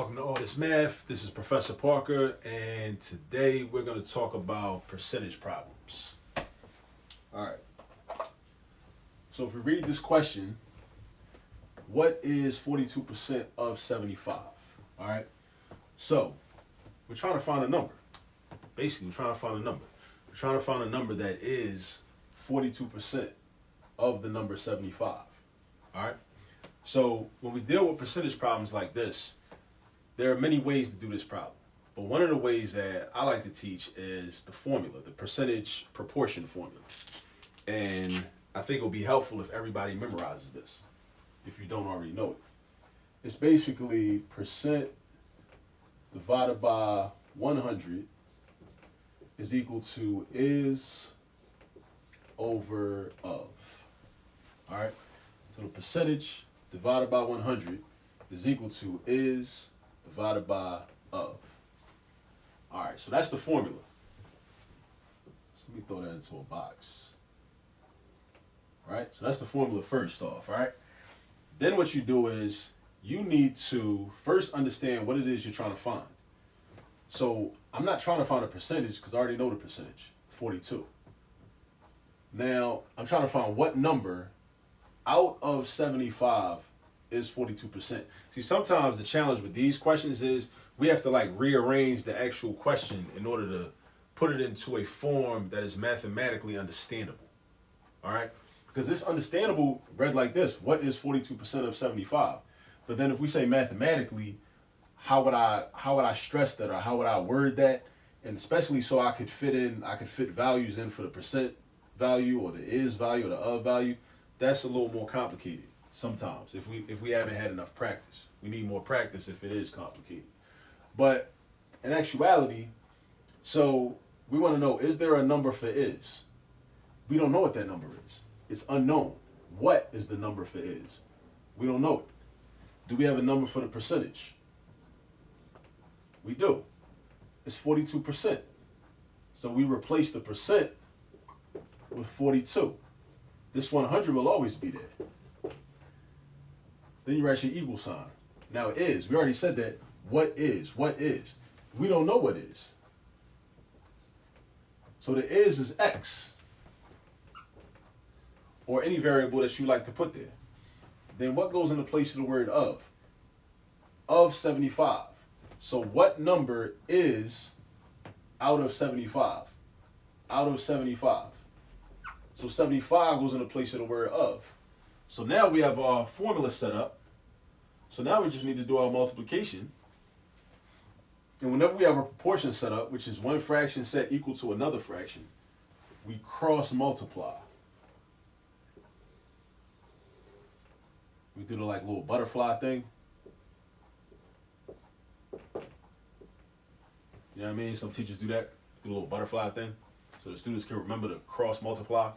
Welcome to All This Math. This is Professor Parker, and today we're going to talk about percentage problems. All right. So if we read this question, what is 42% of 75? All right. So we're trying to find a number. Basically, we're trying to find a number. We're trying to find a number that is 42% of the number 75. All right. So when we deal with percentage problems like this, there are many ways to do this problem. But one of the ways that I like to teach is the formula, the percentage proportion formula. And I think it'll be helpful if everybody memorizes this, if you don't already know it. It's basically percent divided by 100 is equal to is over of. All right? So the percentage divided by 100 is equal to is divided by of. All right, so that's the formula. So let me throw that into a box. All right, so that's the formula first off, all right? Then what you do is you need to first understand what it is you're trying to find. So I'm not trying to find a percentage because I already know the percentage, 42. Now, I'm trying to find what number out of 75 is 42%. See, sometimes the challenge with these questions is we have to rearrange the actual question in order to put it into a form that is mathematically understandable. All right? Because it's understandable read like this: what is 42% of 75? But then if we say mathematically, how would I stress that, or how would I word that? And especially so I could fit values in for the percent value or the is value or the of value. That's a little more complicated. Sometimes, if we haven't had enough practice, we need more practice if it is complicated. But in actuality, so we want to know, is there a number for is? We don't know what that number is. It's unknown. What is the number for is? We don't know it. Do we have a number for the percentage? We do. It's 42%. So we replace the percent with 42. This 100 will always be there. Then you write your equal sign. Now is, we already said that. What is? What is? We don't know what is. So the is x, or any variable that you like to put there. Then what goes in the place of the word of? Of 75. So what number is out of 75? Out of 75. So 75 goes in the place of the word of. So now we have our formula set up. So now we just need to do our multiplication. And whenever we have a proportion set up, which is one fraction set equal to another fraction, we cross multiply. We do the little butterfly thing. You know what I mean? Some teachers do that. Do a little butterfly thing. So the students can remember to cross multiply,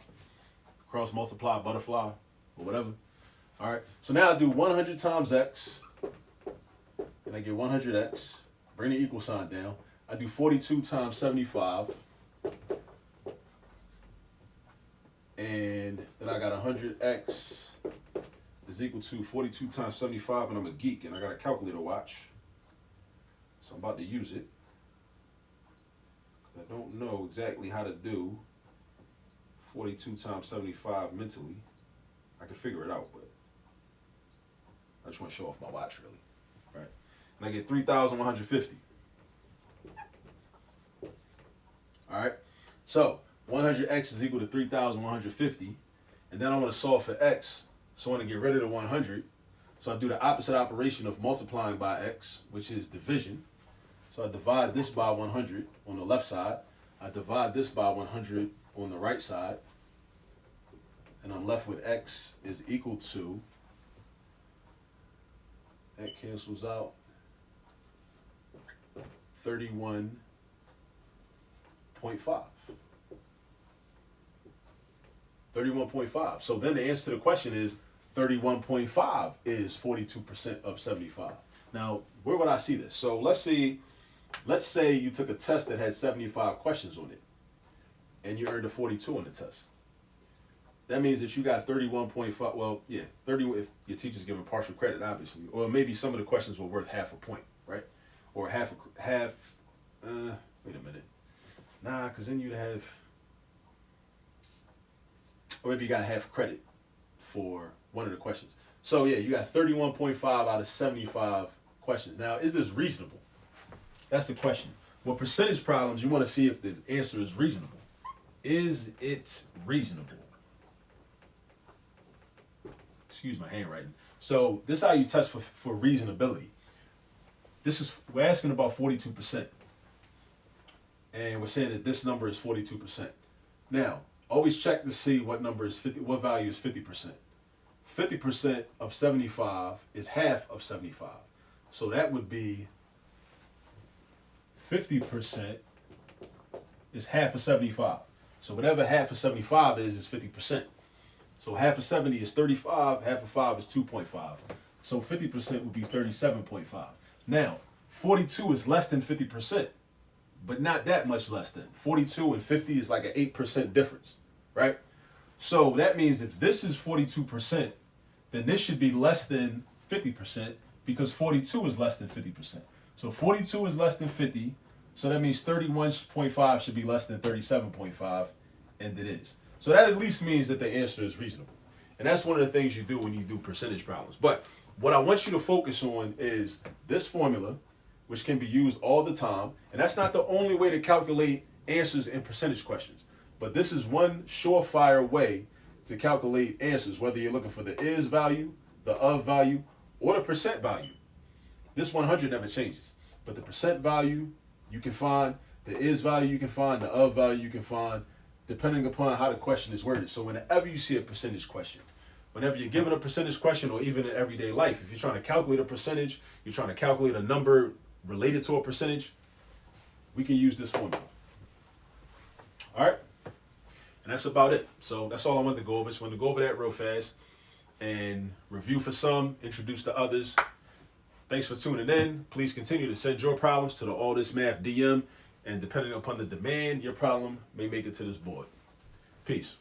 butterfly, or whatever. All right. So now I do 100 times x, and I get 100x. Bring the equal sign down. I do 42 times 75, and then I got 100x is equal to 42 times 75, and I'm a geek, and I got a calculator watch, so I'm about to use it. I don't know exactly how to do 42 times 75 mentally. I can figure it out, but I just want to show off my watch, really. Right? And I get 3,150. All right? So 100x is equal to 3,150. And then I want to solve for x. So I want to get rid of the 100. So I do the opposite operation of multiplying by x, which is division. So I divide this by 100 on the left side. I divide this by 100 on the right side. And I'm left with x is equal to, that cancels out, 31.5. 31.5. So then the answer to the question is 31.5 is 42% of 75. Now, where would I see this? So let's say you took a test that had 75 questions on it, and you earned a 42 on the test. That means that you got 31.5, well, yeah, 30 if your teacher's giving partial credit, obviously. Or maybe some of the questions were worth half a point, right? or half, wait a minute. Nah, because then you'd have, or maybe you got half credit for one of the questions. So yeah, you got 31.5 out of 75 questions. Now, is this reasonable? That's the question. With percentage problems, you want to see if the answer is reasonable. Is it reasonable? Excuse my handwriting. So this is how you test for reasonability. We're asking about 42%. And we're saying that this number is 42%. Now, always check to see what number is 50, what value is 50%. 50% of 75 is half of 75. So that would be 50% is half of 75. So whatever half of 75 is 50%. So half of 70 is 35, half of 5 is 2.5. So 50% would be 37.5. Now, 42 is less than 50%, but not that much less than. 42 and 50 is like an 8% difference, right? So that means if this is 42%, then this should be less than 50% because 42 is less than 50%. So 42 is less than 50, so that means 31.5 should be less than 37.5, and it is. So that at least means that the answer is reasonable. And that's one of the things you do when you do percentage problems. But what I want you to focus on is this formula, which can be used all the time. And that's not the only way to calculate answers in percentage questions. But this is one surefire way to calculate answers, whether you're looking for the is value, the of value, or the percent value. This 100 never changes. But the percent value you can find, the is value you can find, the of value you can find, depending upon how the question is worded. So whenever you see a percentage question, whenever you're given a percentage question, or even in everyday life, if you're trying to calculate a percentage, you're trying to calculate a number related to a percentage, we can use this formula. All right? And that's about it. So that's all I wanted to go over. Just wanted to go over that real fast and review for some, introduce to others. Thanks for tuning in. Please continue to send your problems to the All This Math DM. And depending upon the demand, your problem may make it to this board. Peace.